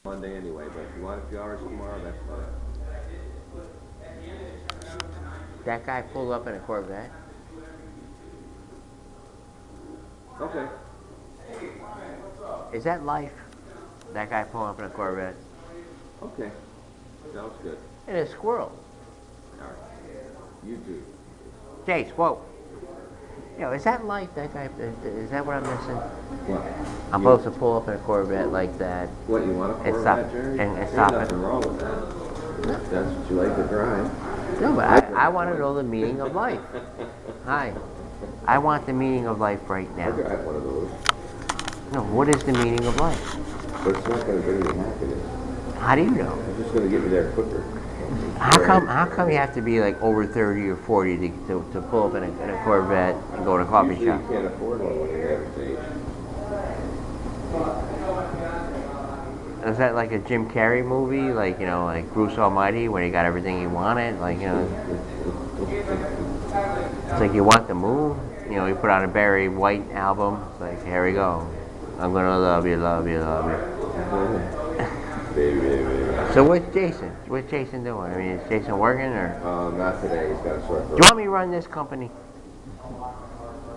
Monday anyway, but if you want a few hours tomorrow, that's fine. That guy pulled up in a Corvette. Okay. Is that life? That guy pulling up in a Corvette. Okay. Sounds good. And a squirrel. All right. You do. Jace, whoa. Is that life? That guy, is that what I'm missing? What? I'm supposed to pull up in a Corvette like that. What, you want a And stop, Corvette, Jerry? and stop There's it. nothing wrong with that. If that's what you like to drive. No, but I want to know the meaning of life. Hi. I want the meaning of life right I now. drive one of those. No, what is the meaning of life? But it's not going to bring me happiness. How do you know? It's just going to get me there quicker. How come you have to be like over 30 or 40 to pull up in a Corvette and go to a coffee Usually shop? you can't afford one when you're that age. Is that like a Jim Carrey movie? Like, like Bruce Almighty when he got everything he wanted? Like, it's like you want the moon. He put out a Barry White album. It's like, here we go. I'm gonna love you, love you, love you. Baby, baby, baby. So what's Jason? What's Jason doing? I mean, is Jason working or? Not today. He's got a sore Do throat. you want me to run this company?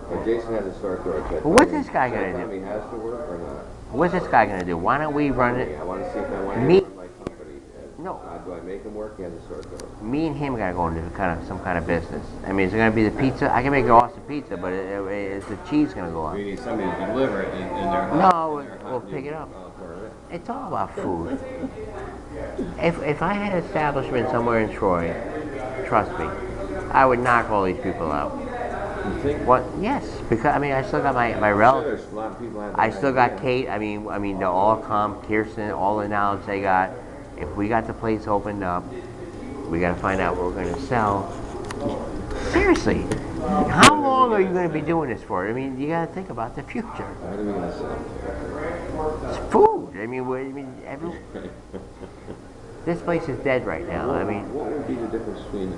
But Jason has a sore throat. Well, what's this guy gonna Tell do? me, he has to work or not? What's this guy gonna do? Why don't we run it? I want to see if I want Me- to run my company. No. Do I make him work? He has a sore throat. Me and him gotta go into some kind of business. I mean, is it gonna be the pizza? I can make an awesome pizza, but is the cheese gonna go up? We need somebody to deliver it in their house. No, we'll pick it up. It's all about food. If I had an establishment somewhere in Troy, trust me, I would knock all these people out. You think? What? Yes, because I still got my Sure, relatives. there's a lot of people have I that still got idea. Kate. I mean, they'll all come. Kirsten, all the knowledge they got. If we got the place opened up, we got to find out what we're going to sell. Seriously, how long are you going to be doing this for? I mean, you got to think about the future. What are we going to sell? It's food. This place is dead right now. I mean. What would be the difference between